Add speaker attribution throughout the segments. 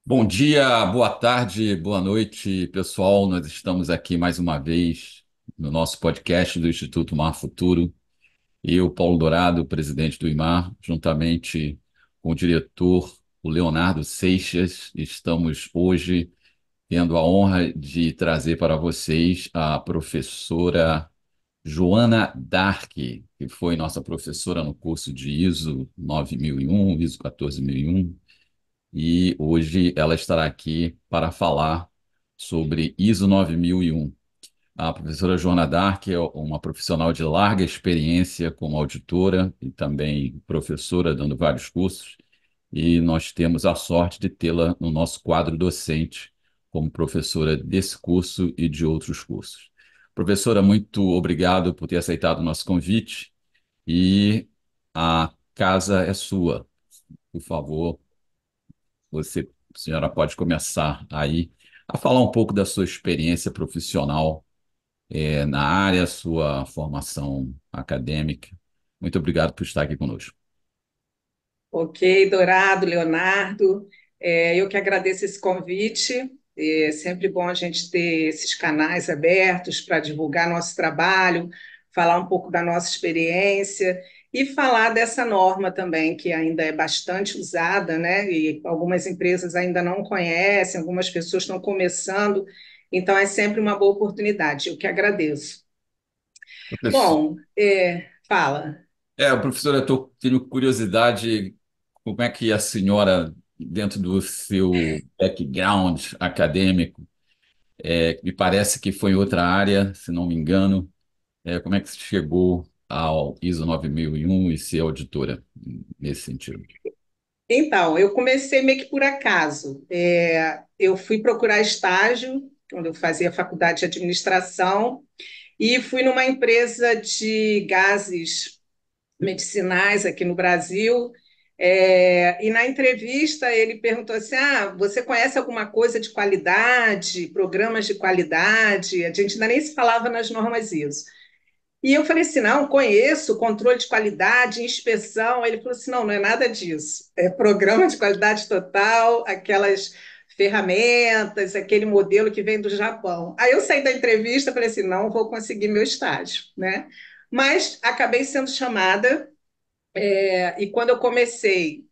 Speaker 1: Bom dia, boa tarde, boa noite, pessoal. Nós estamos aqui mais uma vez no nosso podcast do Instituto Mar Futuro. Eu, Paulo Dourado, presidente do IMAR, juntamente com o diretor, o Leonardo Seixas, estamos hoje tendo a honra de trazer para vocês a professora Joana Dark, que foi nossa professora no curso de ISO 9001, ISO 14001, e hoje ela estará aqui para falar sobre ISO 9001. A professora Joana Dark é uma profissional de larga experiência como auditora e também professora, dando vários cursos, e nós temos a sorte de tê-la no nosso quadro docente como professora desse curso e de outros cursos. Professora, muito obrigado por ter aceitado o nosso convite e a casa é sua. Por favor, a senhora pode começar aí a falar um pouco da sua experiência profissional na área, sua formação acadêmica. Muito obrigado por estar aqui conosco.
Speaker 2: Ok, Dourado, Leonardo, eu que agradeço esse convite. É sempre bom a gente ter esses canais abertos para divulgar nosso trabalho, falar um pouco da nossa experiência e falar dessa norma também, que ainda é bastante usada, né? E algumas empresas ainda não conhecem, algumas pessoas estão começando, então é sempre uma boa oportunidade. Eu que agradeço.
Speaker 1: Professor,
Speaker 2: Bom, fala.
Speaker 1: professora, tenho curiosidade, como é que a senhora, dentro do seu background acadêmico, me parece que foi em outra área, se não me engano, como é que você chegou ao ISO 9001 e ser auditora nesse sentido?
Speaker 2: Então, eu comecei meio que por acaso. Eu fui procurar estágio, quando eu fazia faculdade de administração, e fui numa empresa de gases medicinais aqui no Brasil. E na entrevista ele perguntou assim: você conhece alguma coisa de qualidade, programas de qualidade? A gente ainda nem se falava nas normas ISO. E eu falei assim: não, conheço controle de qualidade, inspeção. Ele falou assim: não, não é nada disso. É programa de qualidade total, aquelas ferramentas, aquele modelo que vem do Japão. Aí eu saí da entrevista e falei assim: não vou conseguir meu estágio, né? Mas acabei sendo chamada, e quando eu comecei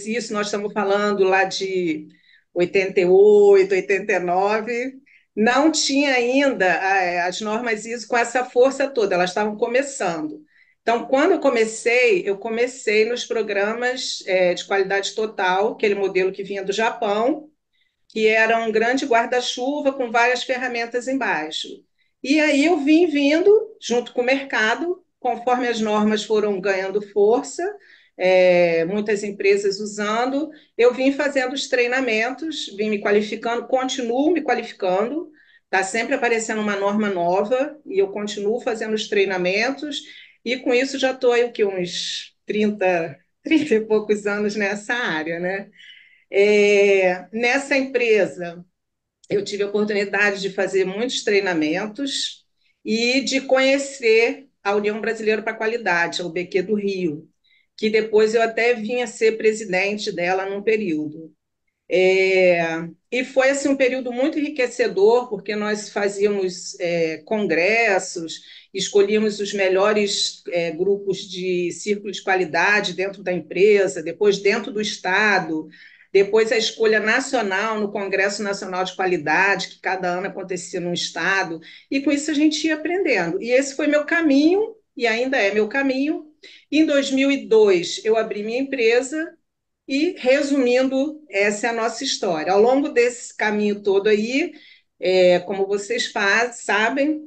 Speaker 2: isso, nós estamos falando lá de 88, 89, não tinha ainda as normas ISO com essa força toda, elas estavam começando. Então, quando eu comecei nos programas de qualidade total, aquele modelo que vinha do Japão, que era um grande guarda-chuva com várias ferramentas embaixo. E aí eu vim vindo junto com o mercado, conforme as normas foram ganhando força, muitas empresas usando, eu vim fazendo os treinamentos, vim me qualificando, continuo me qualificando, está sempre aparecendo uma norma nova e eu continuo fazendo os treinamentos, e com isso já estou aí o que, uns 30 e poucos anos nessa área, né? Nessa empresa, eu tive a oportunidade de fazer muitos treinamentos e de conhecer a União Brasileira para a Qualidade, a UBQ do Rio, que depois eu até vim a ser presidente dela num período. E foi assim um período muito enriquecedor, porque nós fazíamos congressos, escolhíamos os melhores grupos de círculo de qualidade dentro da empresa, depois dentro do estado, depois a escolha nacional no Congresso Nacional de Qualidade, que cada ano acontecia num estado, e com isso a gente ia aprendendo. E esse foi meu caminho, e ainda é meu caminho. Em 2002, eu abri minha empresa e, resumindo, essa é a nossa história. Ao longo desse caminho todo aí, como vocês sabem,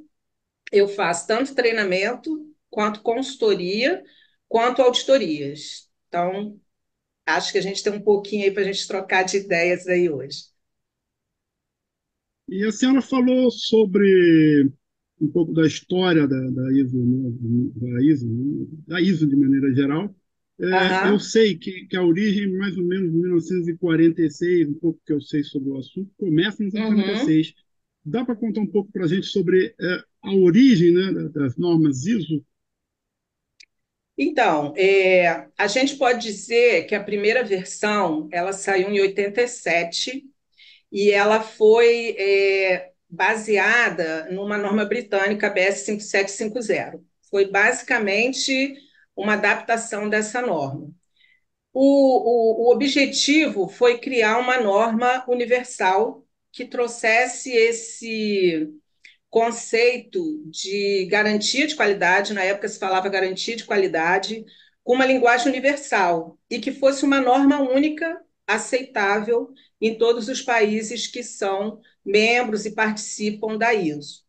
Speaker 2: eu faço tanto treinamento, quanto consultoria, quanto auditorias. Então, acho que a gente tem um pouquinho aí para a gente trocar de ideias aí hoje.
Speaker 3: E a senhora falou sobre um pouco da história da ISO, né, da ISO de maneira geral. Eu
Speaker 2: Aham,
Speaker 3: sei que a origem, mais ou menos, de 1946, um pouco que eu sei sobre o assunto, começa em
Speaker 2: uhum.
Speaker 3: 1946. Dá para contar um pouco para a gente sobre a origem, né, das normas ISO?
Speaker 2: Então, a gente pode dizer que a primeira versão ela saiu em 87 e ela foi baseada numa norma britânica BS 5750. Foi basicamente uma adaptação dessa norma. O objetivo foi criar uma norma universal que trouxesse esse conceito de garantia de qualidade, na época se falava garantia de qualidade, com uma linguagem universal e que fosse uma norma única, aceitável em todos os países que são membros e participam da ISO.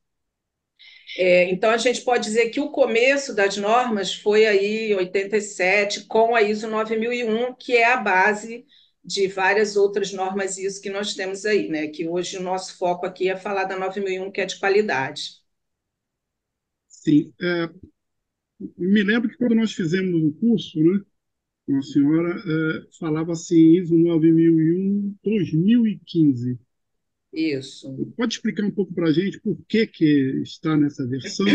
Speaker 2: Então, a gente pode dizer que o começo das normas foi aí em 87, com a ISO 9001, que é a base de várias outras normas ISO que nós temos aí, né? Que hoje o nosso foco aqui é falar da 9001, que é de qualidade.
Speaker 3: Sim, me lembro que quando nós fizemos o curso, né, com a senhora, falava assim, ISO 9001-2015.
Speaker 2: Isso.
Speaker 3: Pode explicar um pouco para a gente por que está nessa versão,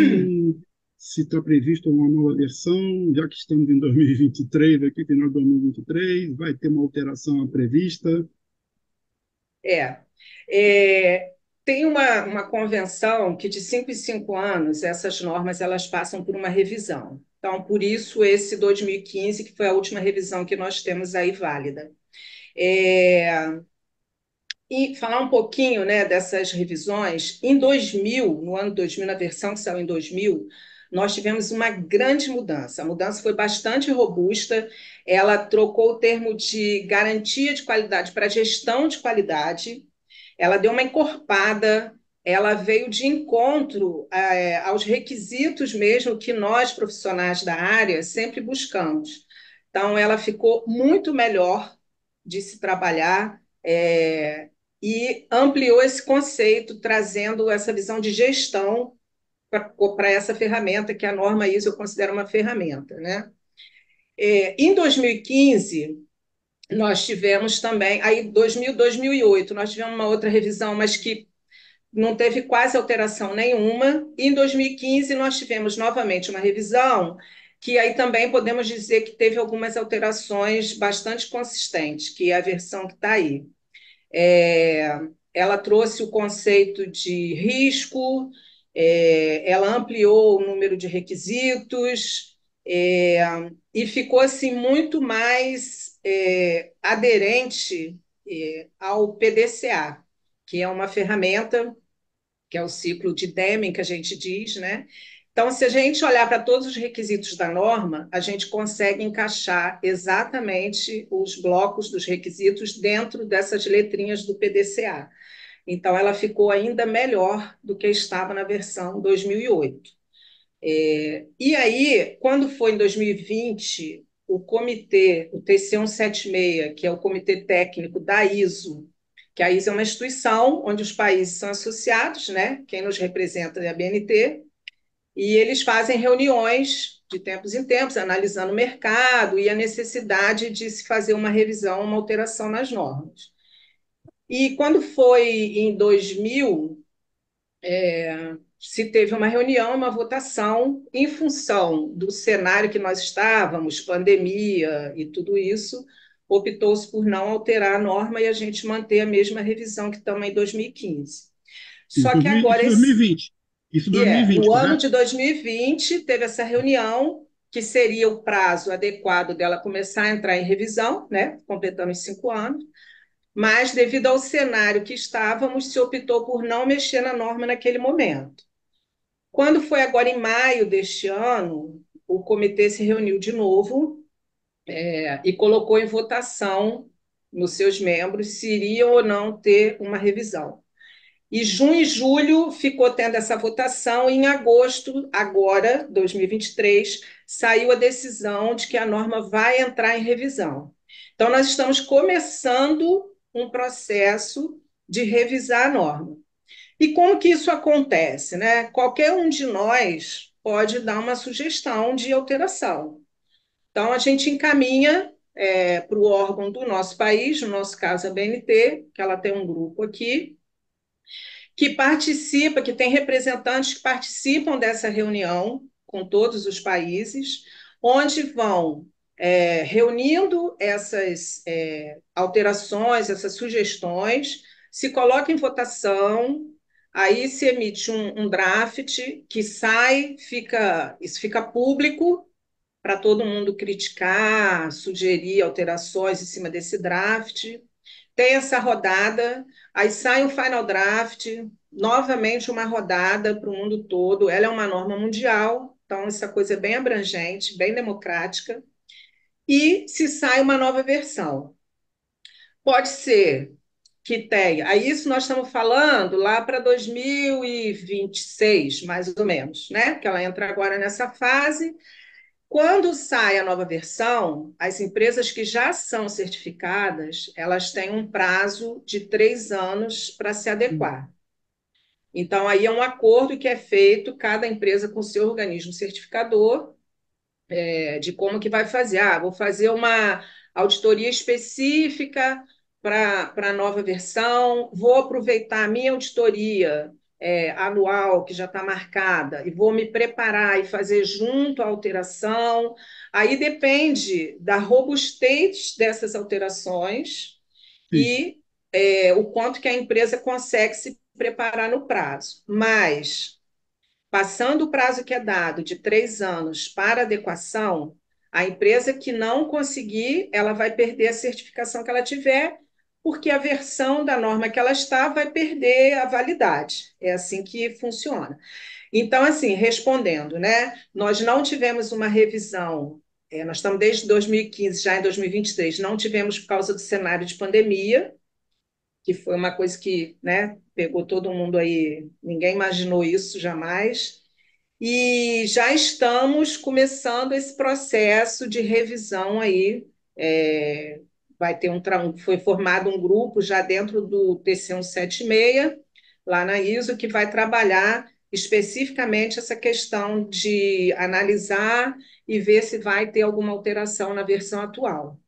Speaker 3: se está previsto uma nova versão, já que estamos em 2023, aqui final de 2023, vai ter uma alteração prevista?
Speaker 2: É. É, tem uma convenção que de 5 em 5 anos essas normas elas passam por uma revisão. Então, por isso, esse 2015, que foi a última revisão que nós temos aí válida. É, e falar um pouquinho, né, dessas revisões, em 2000, no ano 2000, na versão que saiu em 2000, nós tivemos uma grande mudança. A mudança foi bastante robusta, ela trocou o termo de garantia de qualidade para gestão de qualidade, ela deu uma encorpada, ela veio de encontro aos requisitos mesmo que nós, profissionais da área, sempre buscamos. Então, ela ficou muito melhor de se trabalhar, e ampliou esse conceito, trazendo essa visão de gestão para essa ferramenta, que a norma ISO eu considero uma ferramenta, né? Em 2015, nós tivemos também, aí 2000, 2008, nós tivemos uma outra revisão, mas que não teve quase alteração nenhuma. E em 2015, nós tivemos novamente uma revisão, que aí também podemos dizer que teve algumas alterações bastante consistentes, que é a versão que está aí. É, ela trouxe o conceito de risco, ela ampliou o número de requisitos, é, e ficou assim muito mais aderente ao PDCA, que é uma ferramenta, que é o ciclo de Deming que a gente diz, né? Então, se a gente olhar para todos os requisitos da norma, a gente consegue encaixar exatamente os blocos dos requisitos dentro dessas letrinhas do PDCA. Então, ela ficou ainda melhor do que estava na versão 2008. E aí, quando foi em 2020, o comitê, o TC176, que é o comitê técnico da ISO, que a ISO é uma instituição onde os países são associados, né? Quem nos representa é a BNT, e eles fazem reuniões de tempos em tempos, analisando o mercado e a necessidade de se fazer uma revisão, uma alteração nas normas. E quando foi em 2000, se teve uma reunião, uma votação, em função do cenário que nós estávamos, pandemia e tudo isso, optou-se por não alterar a norma e a gente manter a mesma revisão que estamos em 2015.
Speaker 3: Isso,
Speaker 2: Só que agora,
Speaker 3: isso 2020. Isso 2020,
Speaker 2: no ano
Speaker 3: correto?
Speaker 2: de 2020, teve essa reunião, que seria o prazo adequado dela começar a entrar em revisão, né, completando os 5 anos, mas devido ao cenário que estávamos, se optou por não mexer na norma naquele momento. Quando foi agora em maio deste ano, o comitê se reuniu de novo, e colocou em votação nos seus membros se iriam ou não ter uma revisão. E junho e julho ficou tendo essa votação, e em agosto, agora, 2023, saiu a decisão de que a norma vai entrar em revisão. Então, nós estamos começando um processo de revisar a norma. E como que isso acontece, né? Qualquer um de nós pode dar uma sugestão de alteração. Então, a gente encaminha para o órgão do nosso país, no nosso caso a BNT, que ela tem um grupo aqui, que participa, que tem representantes que participam dessa reunião com todos os países, onde vão reunindo essas alterações, essas sugestões, se coloca em votação, aí se emite um draft que sai, isso fica público para todo mundo criticar, sugerir alterações em cima desse draft. Tem essa rodada, aí sai o final draft, novamente uma rodada para o mundo todo. Ela é uma norma mundial, então essa coisa é bem abrangente, bem democrática, e se sai uma nova versão. Pode ser que tenha, aí isso nós estamos falando lá para 2026, mais ou menos, né? Que ela entra agora nessa fase. Quando sai a nova versão, as empresas que já são certificadas, elas têm um prazo de 3 anos para se adequar. Então, aí é um acordo que é feito, cada empresa com seu organismo certificador, de como que vai fazer. Ah, vou fazer uma auditoria específica para a nova versão, vou aproveitar a minha auditoria anual, que já está marcada, e vou me preparar e fazer junto à alteração. Aí depende da robustez dessas alterações
Speaker 3: Sim,
Speaker 2: e o quanto que a empresa consegue se preparar no prazo. Mas passando o prazo que é dado de 3 anos para adequação, a empresa que não conseguir, ela vai perder a certificação que ela tiver, porque a versão da norma que ela está vai perder a validade. É assim que funciona. Então, assim, respondendo, né? Nós não tivemos uma revisão, nós estamos desde 2015, já em 2023, não tivemos por causa do cenário de pandemia, que foi uma coisa que, né, pegou todo mundo aí, ninguém imaginou isso jamais. E já estamos começando esse processo de revisão aí. É, vai ter foi formado um grupo já dentro do TC 176, lá na ISO, que vai trabalhar especificamente essa questão de analisar e ver se vai ter alguma alteração na versão atual.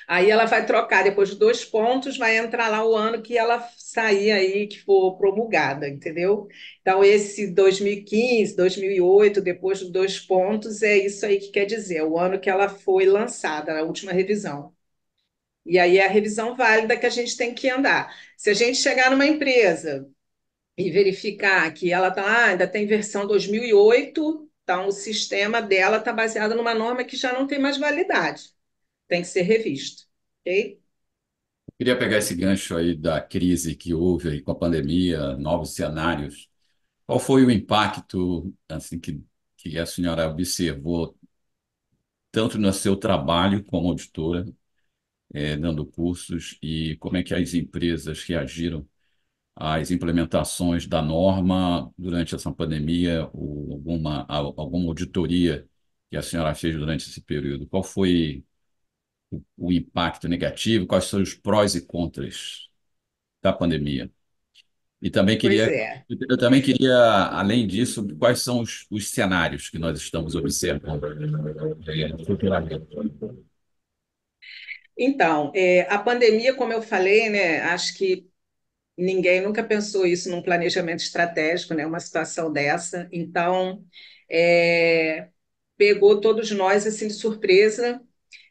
Speaker 2: Aí ela vai trocar, depois de 2 pontos, vai entrar lá o ano que ela sair aí, que for promulgada, entendeu? Então, esse 2015, 2008, depois de 2 pontos, é isso aí que quer dizer, é o ano que ela foi lançada, a última revisão. E aí é a revisão válida que a gente tem que andar. Se a gente chegar numa empresa e verificar que ela ainda tem versão 2008, então o sistema dela está baseado numa norma que já não tem mais validade, tem que ser revisto, ok?
Speaker 1: Queria pegar esse gancho aí da crise que houve aí com a pandemia, novos cenários. Qual foi o impacto assim que a senhora observou tanto no seu trabalho como auditora, dando cursos, e como é que as empresas reagiram às implementações da norma durante essa pandemia, ou alguma auditoria que a senhora fez durante esse período? Qual foi o impacto negativo? Quais são os prós e contras da pandemia? E também
Speaker 2: Pois
Speaker 1: queria,
Speaker 2: é.
Speaker 1: eu também queria, além disso, quais são os cenários que nós estamos observando futuramente?
Speaker 2: Então, a pandemia, como eu falei, né, acho que ninguém nunca pensou isso num planejamento estratégico, né, uma situação dessa. Então, é, pegou todos nós assim de surpresa.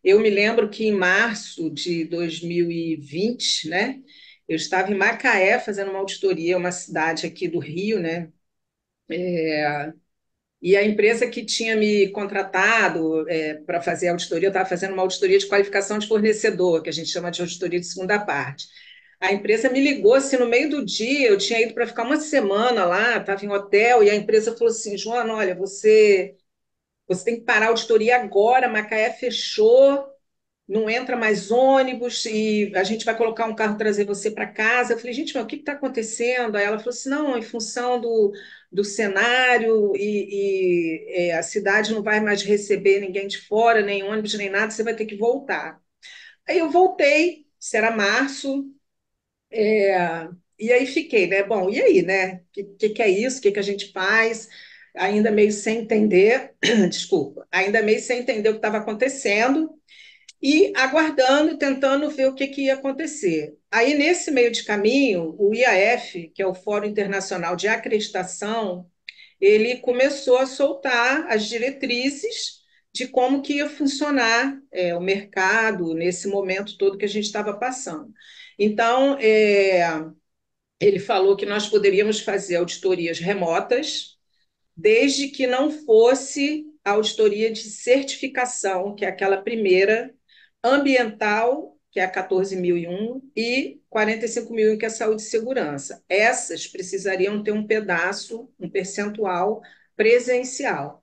Speaker 2: Eu me lembro que em março de 2020, né, eu estava em Macaé fazendo uma auditoria, uma cidade aqui do Rio, né, e a empresa que tinha me contratado para fazer a auditoria, eu estava fazendo uma auditoria de qualificação de fornecedor, que a gente chama de auditoria de segunda parte. A empresa me ligou assim no meio do dia, eu tinha ido para ficar uma semana lá, estava em hotel, e a empresa falou assim: Joana, olha, você tem que parar a auditoria agora, Macaé fechou, não entra mais ônibus e a gente vai colocar um carro trazer você para casa. Eu falei, gente, mas o que está acontecendo? Aí ela falou assim, não, em função do cenário a cidade não vai mais receber ninguém de fora, nem ônibus, nem nada, você vai ter que voltar. Aí eu voltei, isso era março, e aí fiquei, né? Bom, e aí, né? O que é isso? O que a gente faz? Ainda meio sem entender, desculpa, ainda meio sem entender o que estava acontecendo e aguardando, tentando ver o que ia acontecer. Aí, nesse meio de caminho, o IAF, que é o Fórum Internacional de Acreditação, ele começou a soltar as diretrizes de como que ia funcionar o mercado nesse momento todo que a gente estava passando. Então, ele falou que nós poderíamos fazer auditorias remotas, desde que não fosse a auditoria de certificação, que é aquela primeira, ambiental, que é a 14.001, e 45.001, que é a saúde e segurança. Essas precisariam ter um pedaço, um percentual presencial.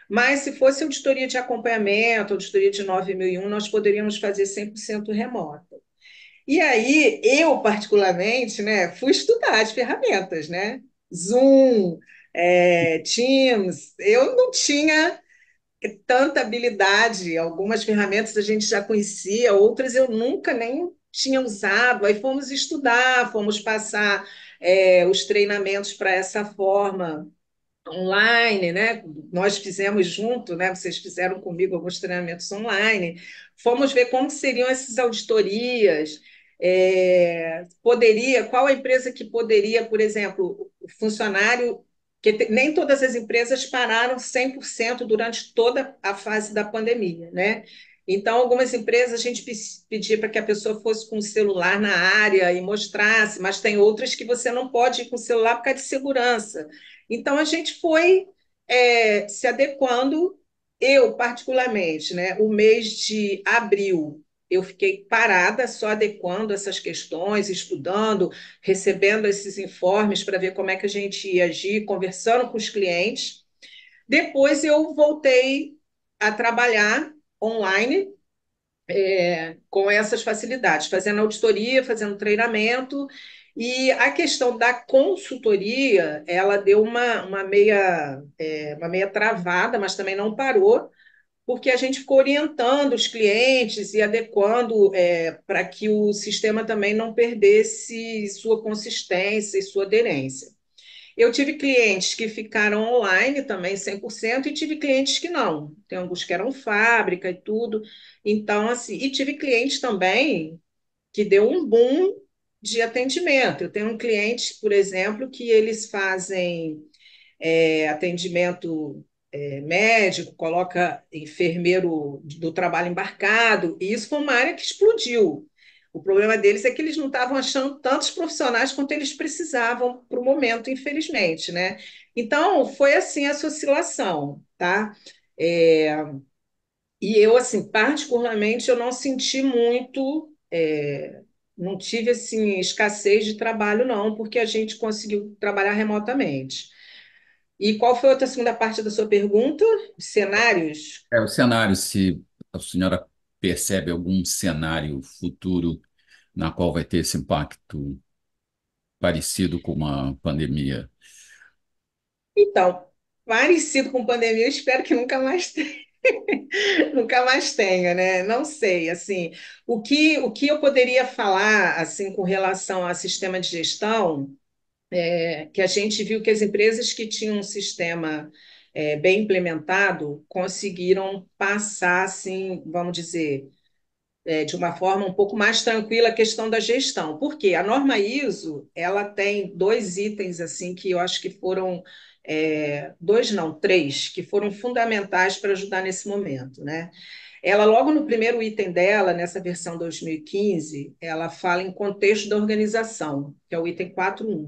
Speaker 2: Mas se fosse auditoria de acompanhamento, auditoria de 9.001, nós poderíamos fazer 100% remota. E aí, eu, particularmente, né, fui estudar as ferramentas, né? Zoom, Teams. Eu não tinha tanta habilidade. Algumas ferramentas a gente já conhecia, outras eu nunca nem tinha usado. Aí fomos estudar, fomos passar os treinamentos para essa forma online, né? Nós fizemos junto, né? Vocês fizeram comigo alguns treinamentos online. Fomos ver como seriam essas auditorias. Qual a empresa que poderia, por exemplo, o funcionário, nem todas as empresas pararam 100% durante toda a fase da pandemia, né? Então, algumas empresas a gente pedia para que a pessoa fosse com o celular na área e mostrasse, mas tem outras que você não pode ir com o celular por causa de segurança. Então, a gente foi se adequando, eu, particularmente, né? O mês de abril, eu fiquei parada, só adequando essas questões, estudando, recebendo esses informes para ver como é que a gente ia agir, conversando com os clientes. Depois, eu voltei a trabalhar online, com essas facilidades, fazendo auditoria, fazendo treinamento, e a questão da consultoria, ela deu uma meia travada, mas também não parou, porque a gente ficou orientando os clientes e adequando para que o sistema também não perdesse sua consistência e sua aderência. Eu tive clientes que ficaram online também 100% e tive clientes que não. Tem alguns que eram fábrica e tudo. Então, assim, e tive clientes também que deu um boom de atendimento. Eu tenho um cliente, por exemplo, que eles fazem atendimento médico, coloca enfermeiro do trabalho embarcado, e isso foi uma área que explodiu. O problema deles é que eles não estavam achando tantos profissionais quanto eles precisavam para o momento, infelizmente, né? Então, foi assim essa oscilação, tá? É, e eu, assim, particularmente, eu não senti muito, não tive, assim, escassez de trabalho, não, porque a gente conseguiu trabalhar remotamente. E qual foi a outra segunda parte da sua pergunta? Cenários?
Speaker 1: O cenário, se a senhora percebe algum cenário futuro na qual vai ter esse impacto parecido com uma pandemia.
Speaker 2: Então, parecido com pandemia, eu espero que nunca mais tenha, nunca mais tenha, né? Não sei, assim, o que eu poderia falar, assim, com relação ao sistema de gestão, que a gente viu que as empresas que tinham um sistema bem implementado conseguiram passar, assim, vamos dizer, de uma forma um pouco mais tranquila a questão da gestão. Por quê? A norma ISO, ela tem dois itens assim que eu acho que foram dois não, três, que foram fundamentais para ajudar nesse momento, né? Ela, logo no primeiro item dela, nessa versão 2015, ela fala em contexto da organização, que é o item 4.1.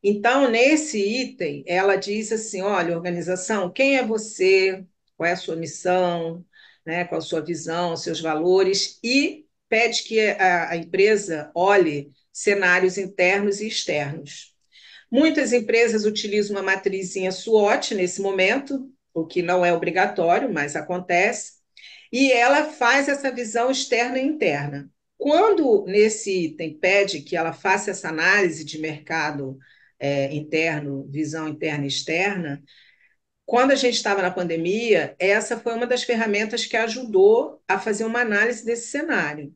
Speaker 2: Então, nesse item, ela diz assim: olha, organização, quem é você? Qual é a sua missão? Né? Qual a sua visão, seus valores? E pede que a empresa olhe cenários internos e externos. Muitas empresas utilizam uma matrizinha SWOT nesse momento, o que não é obrigatório, mas acontece, e ela faz essa visão externa e interna. Quando nesse item pede que ela faça essa análise de mercado interno, visão interna e externa, quando a gente estava na pandemia, essa foi uma das ferramentas que ajudou a fazer uma análise desse cenário.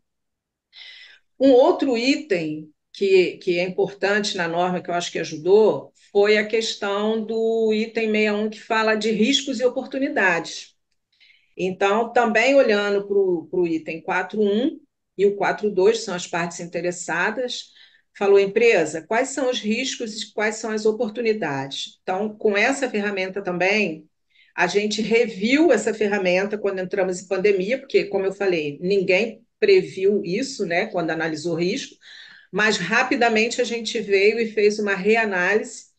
Speaker 2: Um outro item que é importante na norma, que eu acho que ajudou, foi a questão do item 61, que fala de riscos e oportunidades. Então, também olhando para o item 4.1 e o 4.2, são as partes interessadas, falou, empresa, quais são os riscos e quais são as oportunidades? Então, com essa ferramenta também, A gente reviu essa ferramenta quando entramos em pandemia, porque, como eu falei, ninguém previu isso, né, quando analisou o risco, mas rapidamente a gente veio e fez uma reanálise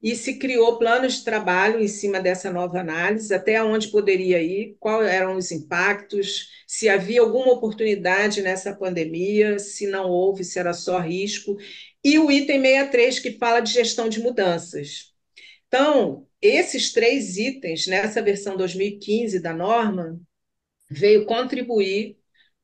Speaker 2: e se criou planos de trabalho em cima dessa nova análise, até onde poderia ir, quais eram os impactos, se havia alguma oportunidade nessa pandemia, se não houve, se era só risco, e o item 63, que fala de gestão de mudanças. Então, esses três itens, nessa versão 2015 da norma, veio contribuir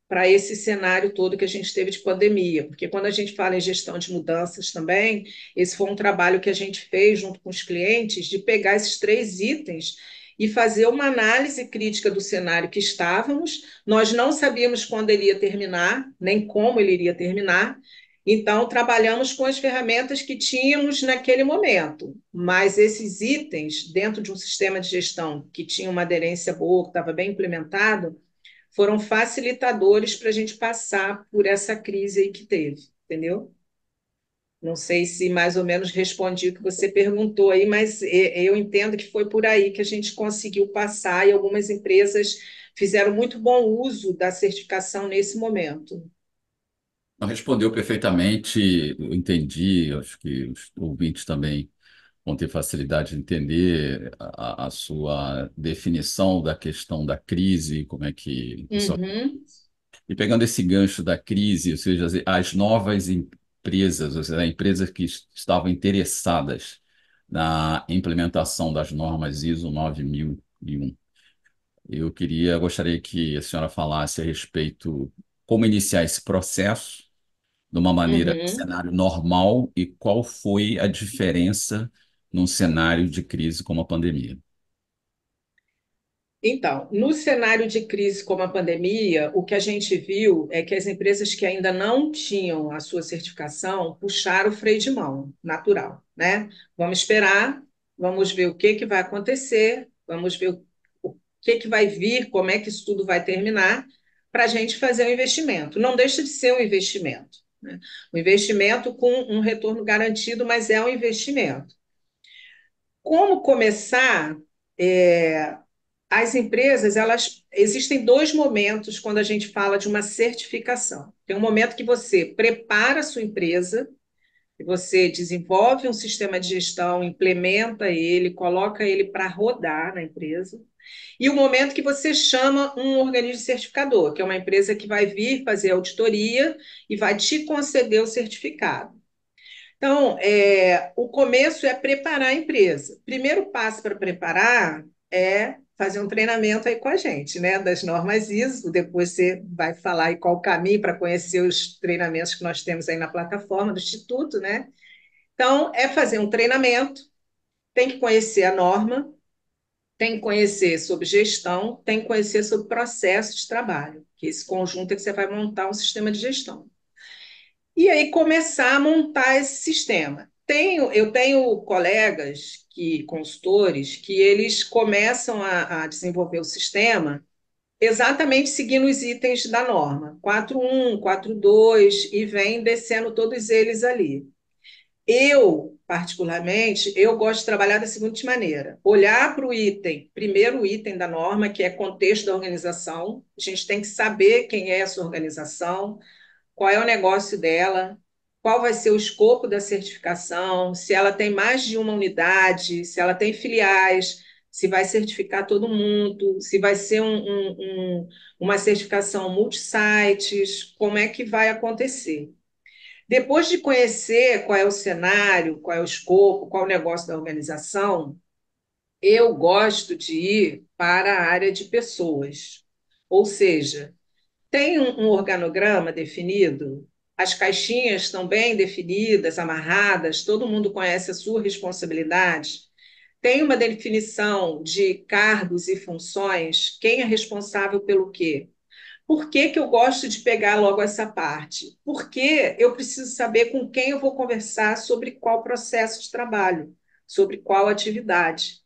Speaker 2: para esse cenário todo que a gente teve de pandemia, porque quando a gente fala em gestão de mudanças também, esse foi um trabalho que a gente fez junto com os clientes de pegar esses três itens e fazer uma análise crítica do cenário que estávamos. Nós não sabíamos quando ele ia terminar, nem como ele iria terminar. Então, trabalhamos com as ferramentas que tínhamos naquele momento, mas esses itens, dentro de um sistema de gestão que tinha uma aderência boa, que estava bem implementado, foram facilitadores para a gente passar por essa crise aí que teve, entendeu? Não sei se mais ou menos respondi o que você perguntou aí, mas eu entendo que foi por aí que a gente conseguiu passar e algumas empresas fizeram muito bom uso da certificação nesse momento.
Speaker 1: Não respondeu perfeitamente, eu entendi, acho que os ouvintes também vão ter facilidade de entender a sua definição da questão da crise, como é que isso.
Speaker 2: Uhum,
Speaker 1: E pegando esse gancho da crise, ou seja, as novas empresas, ou seja, empresas que estavam interessadas na implementação das normas ISO 9001. Gostaria que a senhora falasse a respeito como iniciar esse processo de uma maneira,
Speaker 2: uhum.
Speaker 1: cenário normal e qual foi a diferença num cenário de crise como a pandemia.
Speaker 2: Então, no cenário de crise como a pandemia, o que a gente viu é que as empresas que ainda não tinham a sua certificação puxaram o freio de mão, natural, né? Vamos esperar, vamos ver o que que vai acontecer, vamos ver o que que vai vir, como é que isso tudo vai terminar, para a gente fazer o investimento. Não deixa de ser um investimento, né? Um investimento com um retorno garantido, mas é um investimento. Como começar? É, as empresas, elas existem dois momentos quando a gente fala de uma certificação. Tem um momento que você prepara a sua empresa, que você desenvolve um sistema de gestão, implementa ele, coloca ele para rodar na empresa. E o momento que você chama um organismo certificador, que é uma empresa que vai vir fazer auditoria e vai te conceder o certificado. Então, o começo é preparar a empresa. Primeiro passo para preparar é fazer um treinamento aí com a gente, né, das normas ISO. Depois você vai falar aí qual o caminho para conhecer os treinamentos que nós temos aí na plataforma do Instituto, né? Então, é fazer um treinamento, tem que conhecer a norma, tem que conhecer sobre gestão, tem que conhecer sobre processo de trabalho, que esse conjunto é que você vai montar um sistema de gestão. E aí começar a montar esse sistema. Eu tenho colegas consultores, que eles começam a desenvolver o sistema exatamente seguindo os itens da norma, 4.1, 4.2, e vem descendo todos eles ali. Eu, particularmente, eu gosto de trabalhar da seguinte maneira: olhar para o item, primeiro item da norma, que é contexto da organização. A gente tem que saber quem é essa organização, qual é o negócio dela, qual vai ser o escopo da certificação, se ela tem mais de uma unidade, se ela tem filiais, se vai certificar todo mundo, se vai ser uma certificação multi-sites, como é que vai acontecer. Depois de conhecer qual é o cenário, qual é o escopo, qual é o negócio da organização, eu gosto de ir para a área de pessoas. Ou seja, tem um organograma definido, as caixinhas estão bem definidas, amarradas, todo mundo conhece a sua responsabilidade. Tem uma definição de cargos e funções, quem é responsável pelo quê? Por que que eu gosto de pegar logo essa parte? Porque eu preciso saber com quem eu vou conversar sobre qual processo de trabalho, sobre qual atividade.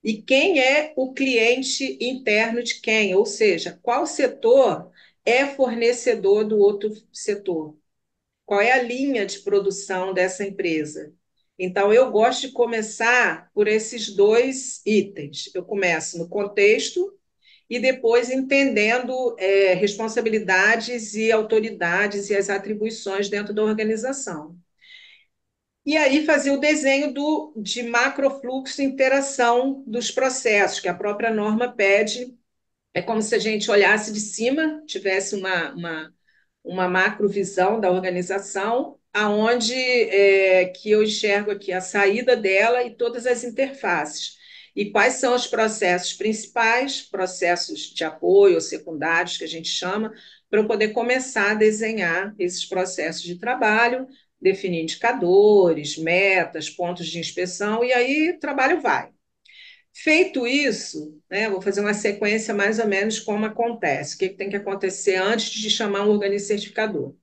Speaker 2: E quem é o cliente interno de quem, ou seja, qual setor é fornecedor do outro setor? Qual é a linha de produção dessa empresa? Então, eu gosto de começar por esses dois itens. Eu começo no contexto e depois entendendo responsabilidades e autoridades e as atribuições dentro da organização. E aí fazer o desenho de macrofluxo e interação dos processos, que a própria norma pede. É como se a gente olhasse de cima, tivesse uma macrovisão da organização, aonde que eu enxergo aqui a saída dela e todas as interfaces. E quais são os processos principais, processos de apoio ou secundários, que a gente chama, para eu poder começar a desenhar esses processos de trabalho, definir indicadores, metas, pontos de inspeção, e aí o trabalho vai. Feito isso, né, vou fazer uma sequência mais ou menos como acontece. O que tem que acontecer antes de chamar um organismo certificador?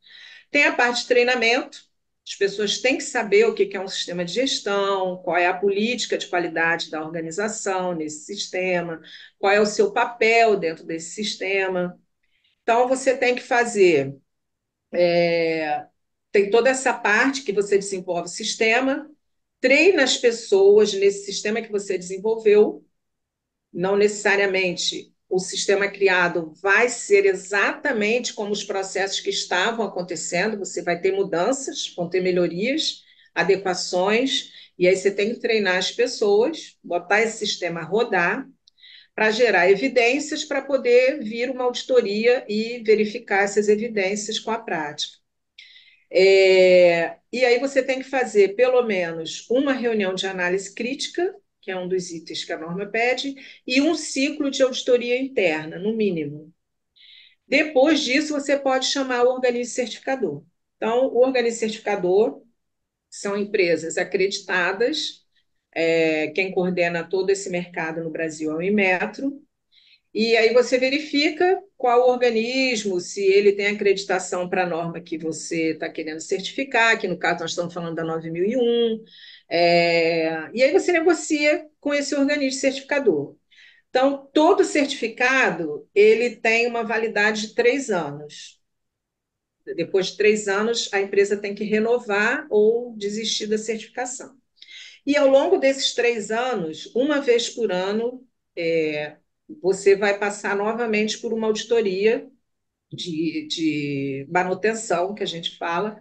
Speaker 2: Tem a parte de treinamento, as pessoas têm que saber o que é um sistema de gestão, qual é a política de qualidade da organização nesse sistema, qual é o seu papel dentro desse sistema. Então, você tem que fazer, tem toda essa parte que você desenvolve o sistema, treina as pessoas nesse sistema que você desenvolveu. Não necessariamente o sistema criado vai ser exatamente como os processos que estavam acontecendo, você vai ter mudanças, vão ter melhorias, adequações, e aí você tem que treinar as pessoas, botar esse sistema a rodar, para gerar evidências para poder vir uma auditoria e verificar essas evidências com a prática. E aí você tem que fazer pelo menos uma reunião de análise crítica, que é um dos itens que a norma pede, e um ciclo de auditoria interna, no mínimo. Depois disso, você pode chamar o organismo certificador. Então, o organismo certificador são empresas acreditadas, quem coordena todo esse mercado no Brasil é o Inmetro, e aí você verifica qual organismo, se ele tem acreditação para a norma que você está querendo certificar, que no caso nós estamos falando da 9001, e aí você negocia com esse organismo certificador. Então, todo certificado, ele tem uma validade de 3 anos. Depois de 3 anos, a empresa tem que renovar ou desistir da certificação. E ao longo desses 3 anos, uma vez por ano, você vai passar novamente por uma auditoria de manutenção, que a gente fala,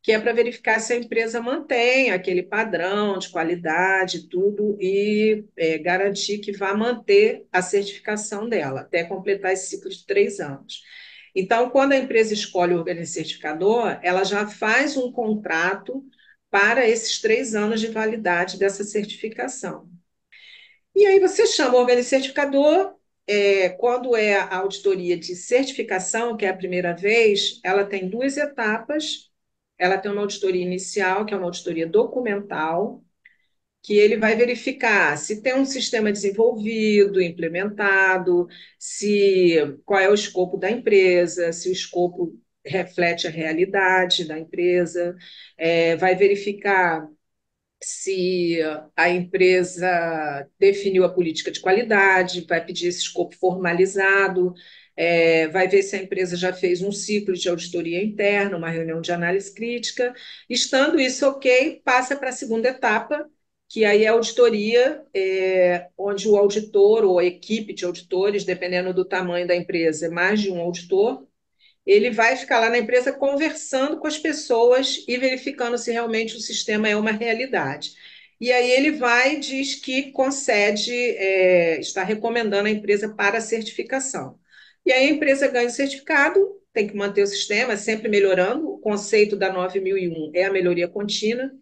Speaker 2: que é para verificar se a empresa mantém aquele padrão de qualidade, tudo, e garantir que vai manter a certificação dela, até completar esse ciclo de 3 anos. Então, quando a empresa escolhe o organismo certificador, ela já faz um contrato para esses 3 anos de validade dessa certificação. E aí você chama o organismo certificador, quando é a auditoria de certificação, que é a primeira vez, ela tem duas etapas. Ela tem uma auditoria inicial, que é uma auditoria documental, que ele vai verificar se tem um sistema desenvolvido, implementado, se qual é o escopo da empresa, se o escopo reflete a realidade da empresa, vai verificar se a empresa definiu a política de qualidade, vai pedir esse escopo formalizado, vai ver se a empresa já fez um ciclo de auditoria interna, uma reunião de análise crítica. Estando isso ok, passa para a segunda etapa, que aí é a auditoria, onde o auditor ou a equipe de auditores, dependendo do tamanho da empresa, é mais de um auditor, ele vai ficar lá na empresa conversando com as pessoas e verificando se realmente o sistema é uma realidade. E aí ele vai e diz que concede, está recomendando a empresa para a certificação. E aí a empresa ganha o certificado, tem que manter o sistema, sempre melhorando. O conceito da 9001 é a melhoria contínua.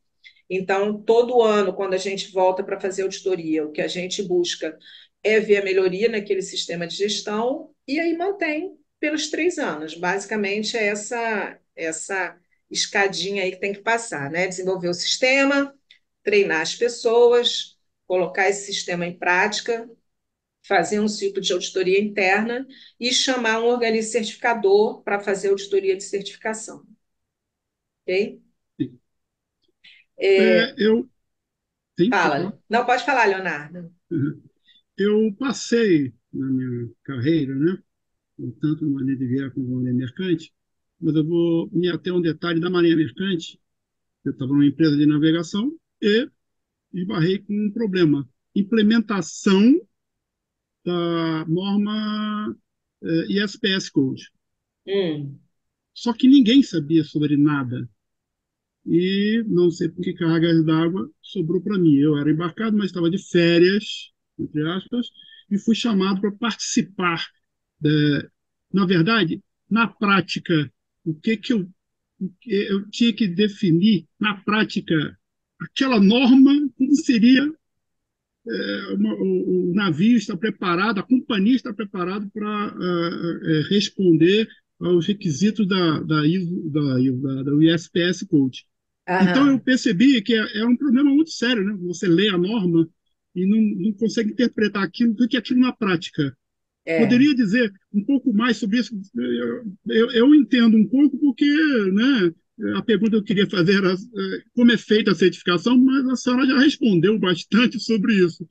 Speaker 2: Então, todo ano, quando a gente volta para fazer auditoria, o que a gente busca é ver a melhoria naquele sistema de gestão e aí mantém pelos 3 anos. Basicamente, é essa escadinha aí que tem que passar, né? Desenvolver o sistema, treinar as pessoas, colocar esse sistema em prática, fazer um ciclo de auditoria interna e chamar um organismo certificador para fazer auditoria de certificação. Ok?
Speaker 3: Eu, sim, pode falar.
Speaker 2: Fala. Não, pode falar, Leonardo.
Speaker 3: Uhum. Eu passei na minha carreira, né, tanto na Marinha de Guerra como na Marinha Mercante, mas eu vou me ater a um detalhe da Marinha Mercante. Eu estava numa empresa de navegação, e esbarrei com um problema. Implementação da norma ISPS Code.
Speaker 2: Hum.
Speaker 3: Só que ninguém sabia sobre nada. E não sei por que cargas d'água sobrou para mim. Eu era embarcado, mas estava de férias, entre aspas, e fui chamado para participar. Na verdade, na prática, o que eu tinha que definir, na prática, aquela norma, como seria o navio está preparado, a companhia está preparada para responder aos requisitos da ISO, da USPS Code. Então, eu
Speaker 2: Aham.
Speaker 3: percebi que é um problema muito sério, né? Você lê a norma e não consegue interpretar aquilo, do que é aquilo na prática.
Speaker 2: É.
Speaker 3: Poderia dizer um pouco mais sobre isso? Eu entendo um pouco porque, né, a pergunta que eu queria fazer era como é feita a certificação, mas a senhora já respondeu bastante sobre isso.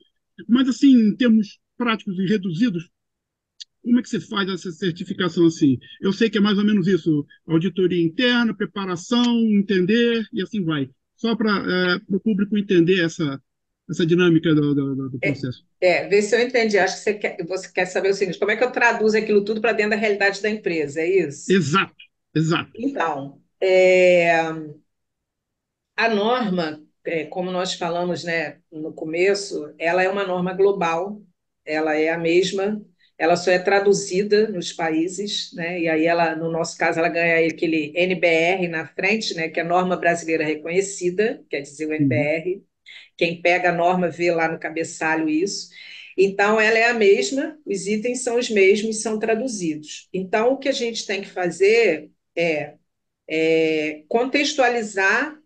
Speaker 3: Mas, assim, em termos práticos e reduzidos, como é que você faz essa certificação assim? Eu sei que é mais ou menos isso: auditoria interna, preparação, entender e assim vai. Só para o público entender essa dinâmica do
Speaker 2: É,
Speaker 3: processo.
Speaker 2: vê se eu entendi. Acho que você quer saber o seguinte: como é que eu traduzo aquilo tudo para dentro da realidade da empresa? É isso?
Speaker 3: Exato, exato.
Speaker 2: Então, a norma, como nós falamos, né, no começo, ela é uma norma global, ela é a mesma, ela só é traduzida nos países, né, e aí ela, no nosso caso, ela ganha aquele NBR na frente, né, que é Norma Brasileira Reconhecida, quer dizer o
Speaker 3: Uhum.
Speaker 2: NBR. Quem pega a norma vê lá no cabeçalho isso. Então, ela é a mesma, os itens são os mesmos, são traduzidos. Então, o que a gente tem que fazer é contextualizar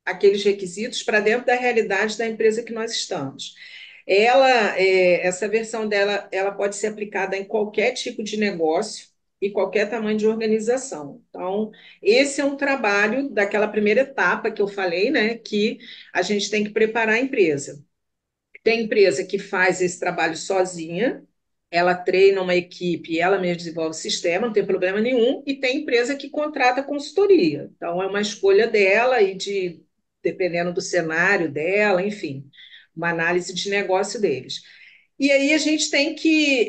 Speaker 2: aqueles requisitos para dentro da realidade da empresa que nós estamos. Essa versão dela, ela pode ser aplicada em qualquer tipo de negócio e qualquer tamanho de organização. Então, esse é um trabalho daquela primeira etapa que eu falei, né, que a gente tem que preparar a empresa. Tem empresa que faz esse trabalho sozinha, ela treina uma equipe e ela mesma desenvolve o sistema, não tem problema nenhum, e tem empresa que contrata consultoria. Então, é uma escolha dela e dependendo do cenário dela, enfim, uma análise de negócio deles. E aí a gente tem que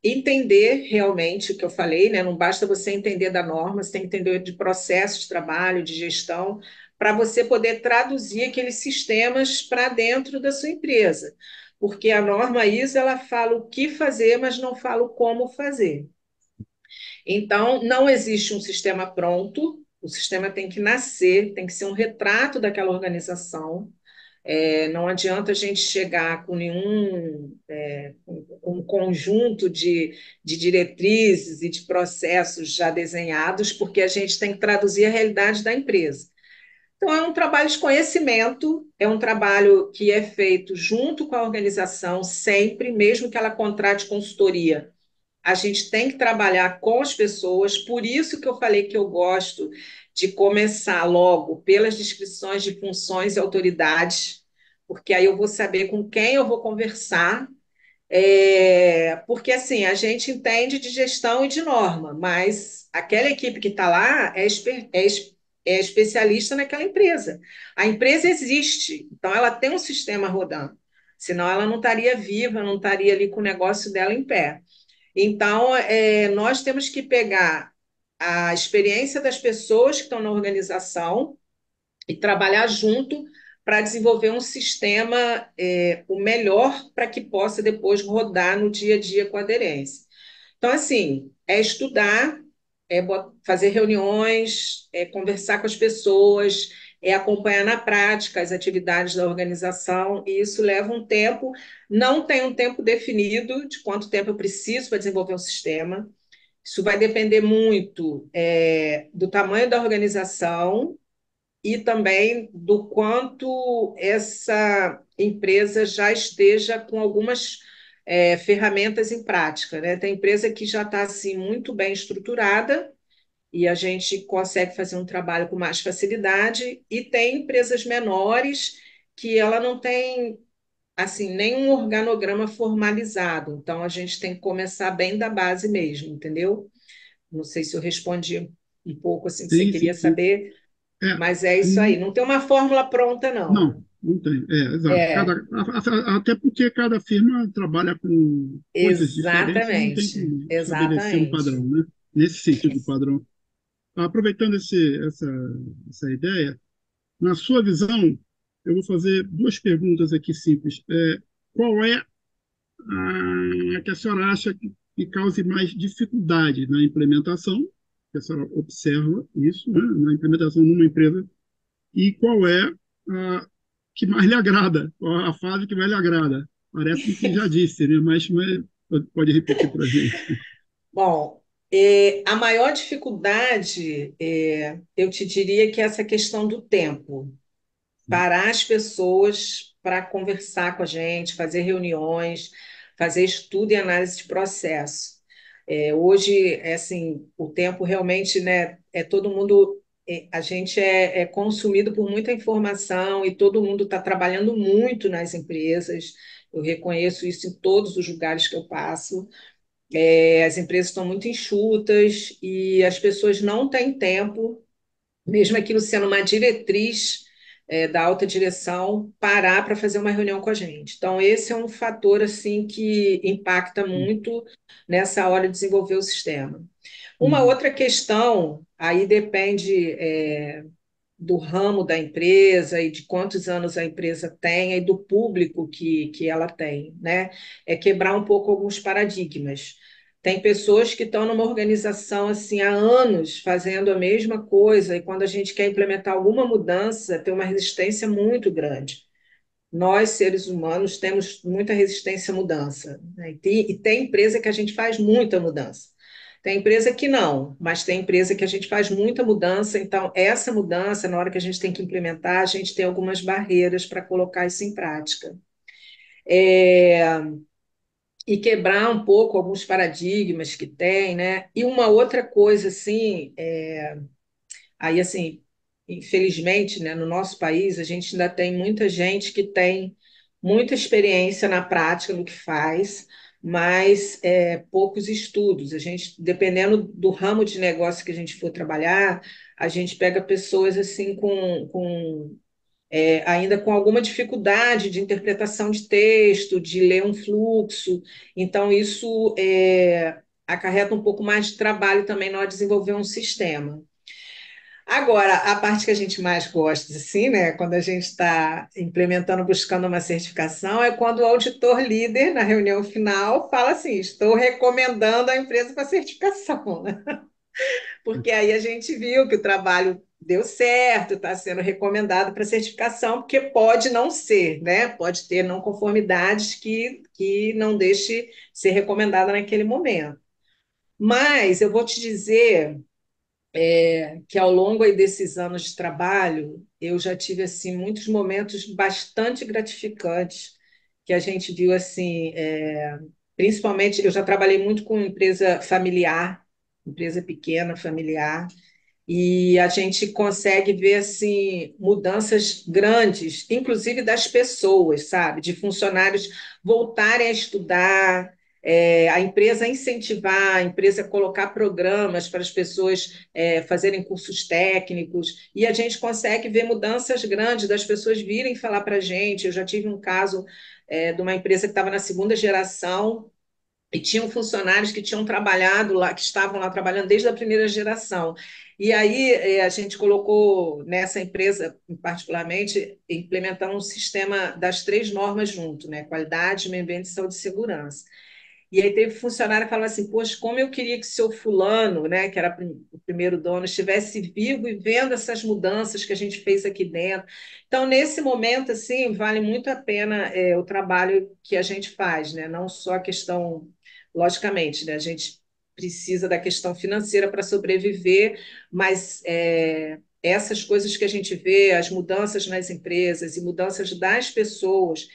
Speaker 2: entender realmente o que eu falei, né? Não basta você entender da norma, você tem que entender de processo de trabalho, de gestão, para você poder traduzir aqueles sistemas para dentro da sua empresa. Porque a norma ISO ela fala o que fazer, mas não fala o como fazer. Então, não existe um sistema pronto, o sistema tem que nascer, tem que ser um retrato daquela organização. Não adianta a gente chegar com um conjunto de diretrizes e de processos já desenhados, porque a gente tem que traduzir a realidade da empresa. Então, é um trabalho de conhecimento, é um trabalho que é feito junto com a organização, sempre, mesmo que ela contrate consultoria. A gente tem que trabalhar com as pessoas, por isso que eu falei que eu gosto de começar logo pelas descrições de funções e autoridades, porque aí eu vou saber com quem eu vou conversar, porque assim, a gente entende de gestão e de norma, mas aquela equipe que está lá é especialista naquela empresa. A empresa existe, então ela tem um sistema rodando, senão ela não estaria viva, não estaria ali com o negócio dela em pé. Então, nós temos que pegar a experiência das pessoas que estão na organização e trabalhar junto para desenvolver um sistema o melhor para que possa depois rodar no dia a dia com aderência. Então, assim, é estudar, fazer reuniões, conversar com as pessoas, acompanhar na prática as atividades da organização, e isso leva um tempo, não tem um tempo definido de quanto tempo eu preciso para desenvolver um sistema. Isso vai depender muito do tamanho da organização e também do quanto essa empresa já esteja com algumas ferramentas em prática, né? Tem empresa que já está assim muito bem estruturada e a gente consegue fazer um trabalho com mais facilidade, e tem empresas menores que ela não tem assim nenhum organograma formalizado. Então a gente tem que começar bem da base mesmo, entendeu? Não sei se eu respondi um pouco assim que você
Speaker 3: Sim,
Speaker 2: queria
Speaker 3: sim, sim.
Speaker 2: saber.
Speaker 3: É,
Speaker 2: Mas é isso aí.
Speaker 3: hum,
Speaker 2: Não tem uma fórmula pronta, não.
Speaker 3: não, não tem. É, exato.
Speaker 2: É,
Speaker 3: Até porque cada firma trabalha com coisas diferentes e não tem
Speaker 2: exatamente,
Speaker 3: como estabelecer um padrão,
Speaker 2: exatamente.
Speaker 3: né? Nesse sentido, padrão. Aproveitando essa ideia, na sua visão, eu vou fazer duas perguntas aqui simples. Qual é que a senhora acha que cause mais dificuldade na implementação, que a senhora observa isso, né, na implementação numa empresa, e qual é a que mais lhe agrada, qual a fase que mais lhe agrada? Parece-me que já disse, né? Mas pode repetir para a gente.
Speaker 2: Bom, a maior dificuldade, eu te diria que é essa questão do tempo. Parar as pessoas para conversar com a gente, fazer reuniões, fazer estudo e análise de processo. Hoje, assim, o tempo realmente, né, todo mundo, a gente é consumido por muita informação e todo mundo está trabalhando muito nas empresas. Eu reconheço isso em todos os lugares que eu passo. As empresas estão muito enxutas e as pessoas não têm tempo, mesmo aquilo sendo uma diretriz, da alta direção, parar para fazer uma reunião com a gente. Então, esse é um fator assim que impacta muito nessa hora de desenvolver o sistema. Uma
Speaker 3: Uhum,
Speaker 2: outra questão, aí depende, do ramo da empresa e de quantos anos a empresa tem e do público que ela tem, né? É quebrar um pouco alguns paradigmas. Tem pessoas que estão numa organização assim há anos fazendo a mesma coisa e quando a gente quer implementar alguma mudança, tem uma resistência muito grande. Nós, seres humanos, temos muita resistência à mudança, né? E tem empresa que a gente faz muita mudança. Tem empresa que não, mas tem empresa que a gente faz muita mudança. Então, essa mudança, na hora que a gente tem que implementar, a gente tem algumas barreiras para colocar isso em prática. É, e quebrar um pouco alguns paradigmas que tem, né? E uma outra coisa, assim, aí, assim, infelizmente, né, no nosso país, a gente ainda tem muita gente que tem muita experiência na prática do que faz, mas poucos estudos. A gente, dependendo do ramo de negócio que a gente for trabalhar, a gente pega pessoas assim ainda com alguma dificuldade de interpretação de texto, de ler um fluxo. Então, isso acarreta um pouco mais de trabalho também na hora de desenvolver um sistema. Agora, a parte que a gente mais gosta, assim, né, quando a gente está implementando, buscando uma certificação, é quando o auditor líder, na reunião final, fala assim: estou recomendando a empresa para certificação, né? Porque aí a gente viu que o trabalho deu certo, está sendo recomendado para certificação, porque pode não ser, né? Pode ter não conformidades que não deixe ser recomendada naquele momento. Mas eu vou te dizer que ao longo aí desses anos de trabalho, eu já tive assim muitos momentos bastante gratificantes que a gente viu assim, principalmente eu já trabalhei muito com empresa familiar, empresa pequena, familiar, e a gente consegue ver assim mudanças grandes, inclusive das pessoas, sabe, de funcionários voltarem a estudar, a empresa incentivar, a empresa colocar programas para as pessoas fazerem cursos técnicos, e a gente consegue ver mudanças grandes das pessoas virem falar para a gente. Eu já tive um caso de uma empresa que estava na segunda geração e tinham funcionários que tinham trabalhado lá, que estavam lá trabalhando desde a primeira geração. E aí a gente colocou nessa empresa, particularmente, implementando um sistema das três normas junto, né? Qualidade, meio ambiente, saúde e segurança. E aí teve funcionário que falava assim: poxa, como eu queria que o seu fulano, né, que era o primeiro dono, estivesse vivo e vendo essas mudanças que a gente fez aqui dentro. Então, nesse momento, assim, vale muito a pena o trabalho que a gente faz, né? Não só a questão, logicamente, né? A gente precisa da questão financeira para sobreviver, mas essas coisas que a gente vê, as mudanças nas empresas e mudanças das pessoas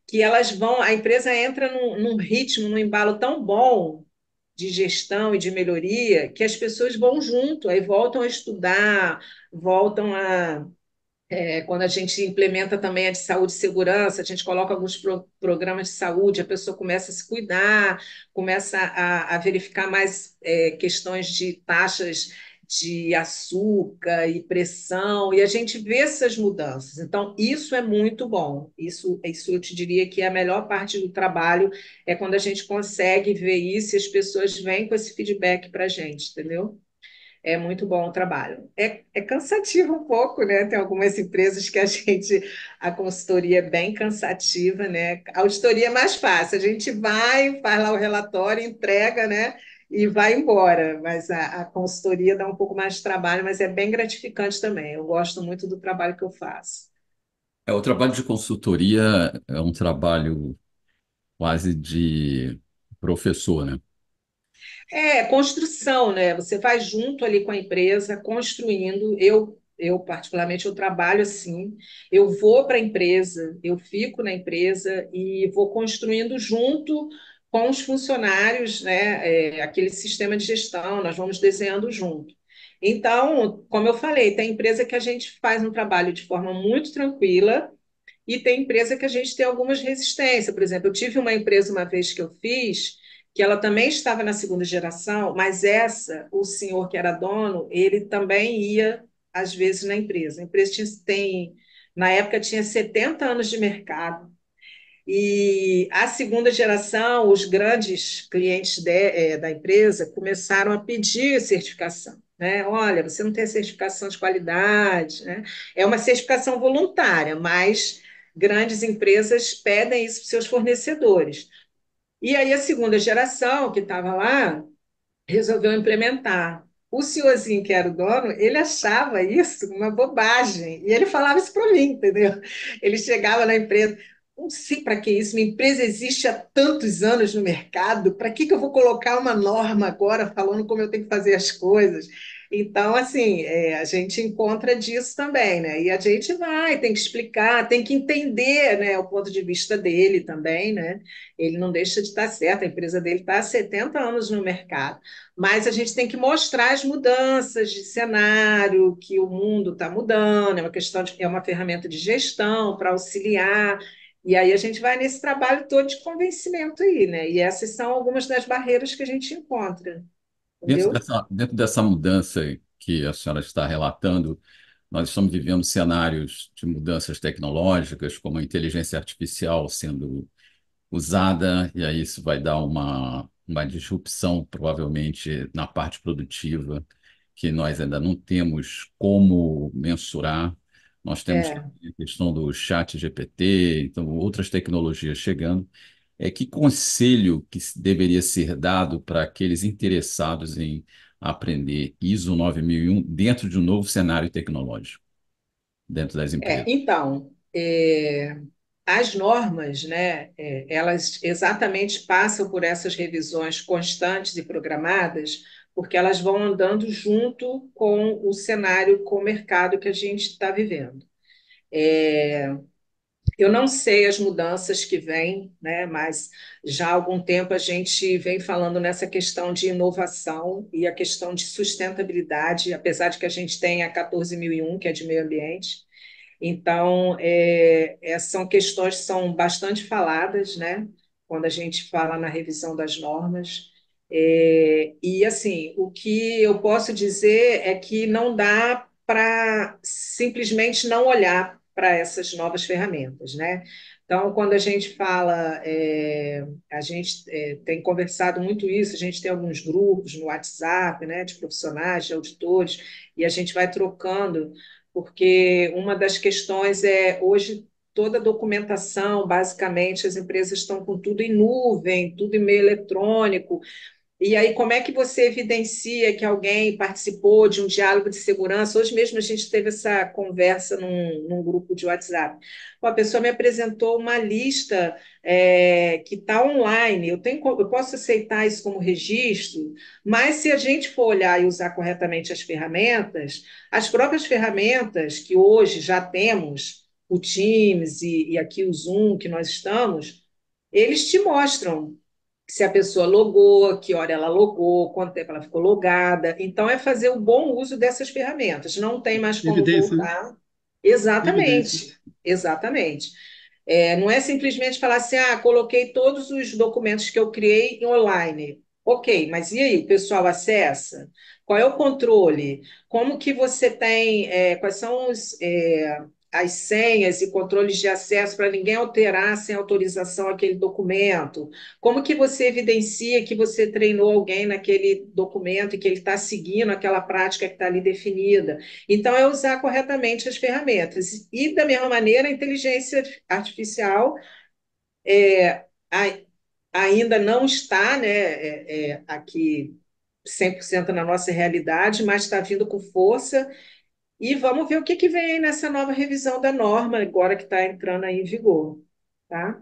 Speaker 2: que elas vão, a empresa entra num ritmo, num embalo tão bom de gestão e de melhoria que as pessoas vão junto, aí voltam a estudar, voltam quando a gente implementa também a de saúde e segurança, a gente coloca alguns programas de saúde, a pessoa começa a se cuidar, começa a verificar mais questões de taxas de açúcar e pressão, e a gente vê essas mudanças. Então, isso é muito bom. Isso eu te diria que é a melhor parte do trabalho, é quando a gente consegue ver isso e as pessoas vêm com esse feedback para a gente, entendeu? É muito bom o trabalho. É cansativo um pouco, né? Tem algumas empresas que a consultoria é bem cansativa, né? A auditoria é mais fácil, a gente vai, faz lá o relatório, entrega, né? E vai embora. Mas a consultoria dá um pouco mais de trabalho, mas é bem gratificante também. Eu gosto muito do trabalho que eu faço.
Speaker 1: O trabalho de consultoria é um trabalho quase de professor, né?
Speaker 2: É, construção, né? Você vai junto ali com a empresa, construindo. Particularmente, eu trabalho assim. Eu vou para a empresa, eu fico na empresa e vou construindo junto com os funcionários, né? Aquele sistema de gestão, nós vamos desenhando junto. Então, como eu falei, tem empresa que a gente faz um trabalho de forma muito tranquila e tem empresa que a gente tem algumas resistências. Por exemplo, eu tive uma empresa uma vez que eu fiz, que ela também estava na segunda geração, mas o senhor que era dono, ele também ia, às vezes, na empresa. A empresa na época, tinha 70 anos de mercado. E a segunda geração, os grandes clientes da empresa começaram a pedir certificação. Né? Olha, você não tem certificação de qualidade, né? É uma certificação voluntária, mas grandes empresas pedem isso para os seus fornecedores. E aí a segunda geração que estava lá resolveu implementar. O senhorzinho que era o dono, ele achava isso uma bobagem. E ele falava isso para mim, entendeu? Ele chegava na empresa, não sei para que isso, minha empresa existe há tantos anos no mercado, para que eu vou colocar uma norma agora falando como eu tenho que fazer as coisas? Então, assim, a gente encontra disso também, né? E a gente tem que explicar, tem que entender, né, o ponto de vista dele também, né? Ele não deixa de estar certo, a empresa dele está há 70 anos no mercado. Mas a gente tem que mostrar as mudanças de cenário, que o mundo está mudando, é uma ferramenta de gestão para auxiliar. E aí a gente vai nesse trabalho todo de convencimento aí, né? E essas são algumas das barreiras que a gente encontra, entendeu?
Speaker 1: Dentro dessa mudança que a senhora está relatando, nós estamos vivendo cenários de mudanças tecnológicas, como a inteligência artificial sendo usada, e aí isso vai dar uma disrupção, provavelmente, na parte produtiva, que nós ainda não temos como mensurar. Nós temos
Speaker 2: É,
Speaker 1: também a questão do chat GPT, então outras tecnologias chegando. Que conselho deveria ser dado para aqueles interessados em aprender ISO 9001 dentro de um novo cenário tecnológico, dentro das empresas?
Speaker 2: então, as normas, né, elas exatamente passam por essas revisões constantes e programadas, porque elas vão andando junto com o cenário, com o mercado que a gente está vivendo. Eu não sei as mudanças que vêm, né, mas já há algum tempo a gente vem falando nessa questão de inovação e a questão de sustentabilidade, apesar de que a gente tenha a 14.001, que é de meio ambiente. Então, são questões que são bastante faladas, né, quando a gente fala na revisão das normas. E, assim, o que eu posso dizer é que não dá para simplesmente não olhar para essas novas ferramentas, né? Então, quando a gente fala, a gente tem conversado muito isso, a gente tem alguns grupos no WhatsApp, né, de profissionais, de auditores, e a gente vai trocando porque uma das questões hoje, toda a documentação, basicamente, as empresas estão com tudo em nuvem, tudo em meio eletrônico, e aí, como é que você evidencia que alguém participou de um diálogo de segurança? Hoje mesmo a gente teve essa conversa num grupo de WhatsApp. Uma pessoa me apresentou uma lista que está online. Eu posso aceitar isso como registro, mas se a gente for olhar e usar corretamente as próprias ferramentas que hoje já temos, o Teams e aqui o Zoom que nós estamos, eles te mostram se a pessoa logou, que hora ela logou, quanto tempo ela ficou logada. Então, é fazer o bom uso dessas ferramentas. Não tem mais como
Speaker 3: Evidência, né?
Speaker 2: voltar.
Speaker 3: Evidência.
Speaker 2: Exatamente, exatamente. Não é simplesmente falar assim, coloquei todos os documentos que eu criei online. Ok, mas e aí, o pessoal acessa? Qual é o controle? Como que você tem, quais são as senhas e controles de acesso para ninguém alterar sem autorização aquele documento? Como que você evidencia que você treinou alguém naquele documento e que ele está seguindo aquela prática que está ali definida? Então, é usar corretamente as ferramentas. E, da mesma maneira, a inteligência artificial a- ainda não está, né, aqui 100% na nossa realidade, mas está vindo com força. E vamos ver o que que vem aí nessa nova revisão da norma, agora que está entrando aí em vigor, tá?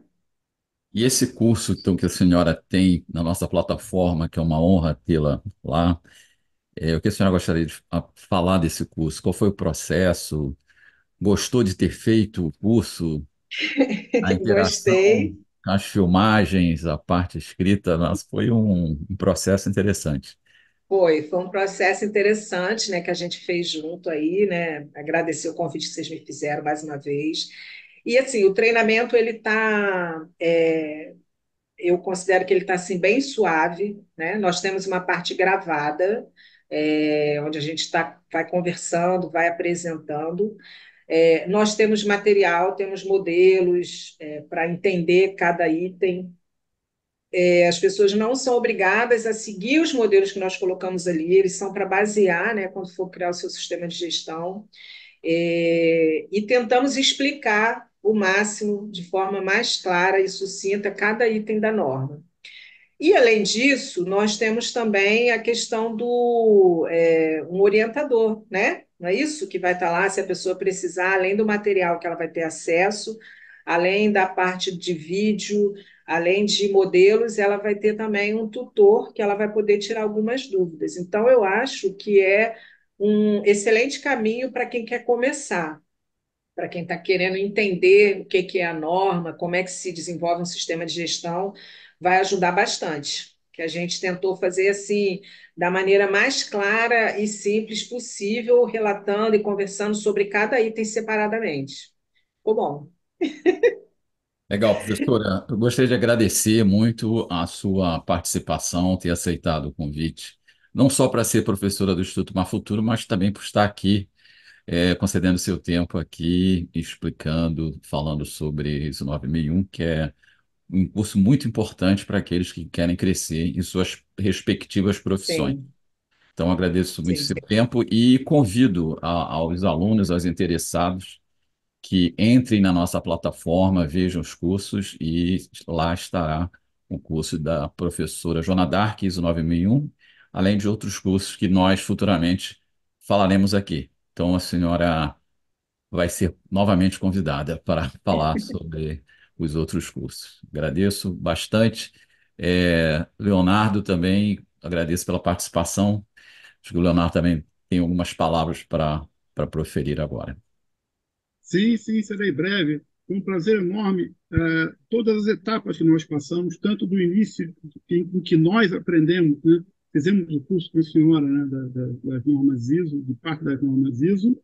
Speaker 1: E esse curso, então, que a senhora tem na nossa plataforma, que é uma honra tê-la lá, o que a senhora gostaria de falar desse curso? Qual foi o processo? Gostou de ter feito o curso? A interação
Speaker 2: Gostei.
Speaker 1: com as filmagens, a parte escrita, nossa, foi um processo interessante.
Speaker 2: Foi um processo interessante, né, que a gente fez junto aí, né? Agradecer o convite que vocês me fizeram mais uma vez. E assim, o treinamento ele tá, eu considero que ele está assim bem suave, né? Nós temos uma parte gravada, onde a gente vai conversando, vai apresentando. Nós temos material, temos modelos para entender cada item. As pessoas não são obrigadas a seguir os modelos que nós colocamos ali, eles são para basear, né, quando for criar o seu sistema de gestão. E tentamos explicar o máximo, de forma mais clara e sucinta, cada item da norma. E, além disso, nós temos também a questão do um orientador, né? Não é isso que vai estar lá se a pessoa precisar, além do material que ela vai ter acesso, além da parte de vídeo, além de modelos, ela vai ter também um tutor que ela vai poder tirar algumas dúvidas. Então, eu acho que é um excelente caminho para quem quer começar, para quem está querendo entender o que que é a norma, como é que se desenvolve um sistema de gestão, vai ajudar bastante. Que a gente tentou fazer assim, da maneira mais clara e simples possível, relatando e conversando sobre cada item separadamente. Ficou bom.
Speaker 1: Legal, professora. Eu gostaria de agradecer muito a sua participação, ter aceitado o convite, não só para ser professora do Instituto Mar Futuro, mas também por estar aqui, concedendo seu tempo aqui, explicando, falando sobre ISO 9001, que é um curso muito importante para aqueles que querem crescer em suas respectivas profissões.
Speaker 2: Sim,
Speaker 1: Então, agradeço muito
Speaker 2: sim.
Speaker 1: seu tempo e convido aos alunos, aos interessados, que entrem na nossa plataforma, vejam os cursos e lá estará o curso da professora Joana Dark, ISO 9001, além de outros cursos que nós futuramente falaremos aqui. Então, a senhora vai ser novamente convidada para falar sobre os outros cursos. Agradeço bastante. Leonardo também, agradeço pela participação. Acho que o Leonardo também tem algumas palavras para proferir agora.
Speaker 3: Sim, sim, serei breve. Foi um prazer enorme. Todas as etapas que nós passamos, tanto do início em que nós aprendemos, né? Fizemos o curso com a senhora, né? Das normas ISO, de parte das normas ISO,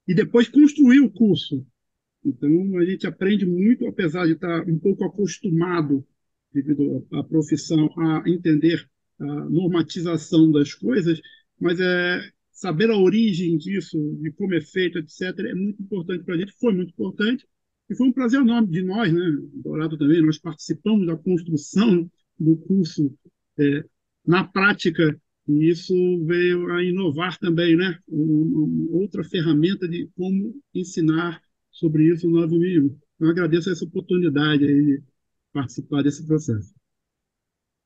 Speaker 3: e depois construir o curso. Então, a gente aprende muito, apesar de estar um pouco acostumado, devido à profissão, a entender a normatização das coisas, mas saber a origem disso, de como é feito, etc., é muito importante para a gente, foi muito importante, e foi um prazer enorme de nós, né, Dourado também, nós participamos da construção do curso na prática, e isso veio a inovar também, né, outra ferramenta de como ensinar sobre isso no 9001. Eu agradeço essa oportunidade aí de participar desse processo.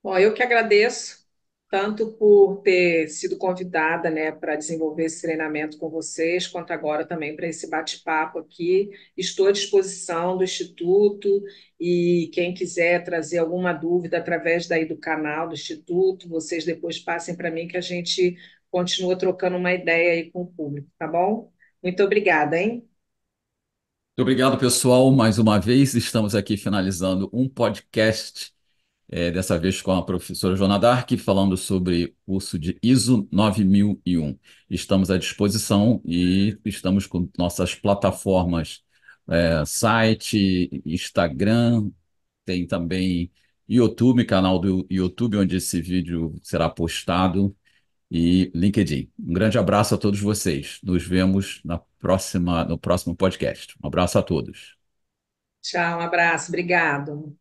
Speaker 2: Bom, eu que agradeço tanto por ter sido convidada, né, para desenvolver esse treinamento com vocês, quanto agora também para esse bate-papo aqui. Estou à disposição do Instituto e quem quiser trazer alguma dúvida através daí do canal do Instituto, vocês depois passem para mim que a gente continua trocando uma ideia aí com o público, tá bom? Muito obrigada, hein?
Speaker 1: Muito obrigado, pessoal. Mais uma vez, estamos aqui finalizando um podcast, dessa vez com a professora Joana Dark, falando sobre o curso de ISO 9001. Estamos à disposição e estamos com nossas plataformas, site, Instagram, tem também YouTube, canal do YouTube, onde esse vídeo será postado, e LinkedIn. Um grande abraço a todos vocês. Nos vemos no próximo podcast. Um abraço a todos.
Speaker 2: Tchau, um abraço, obrigado.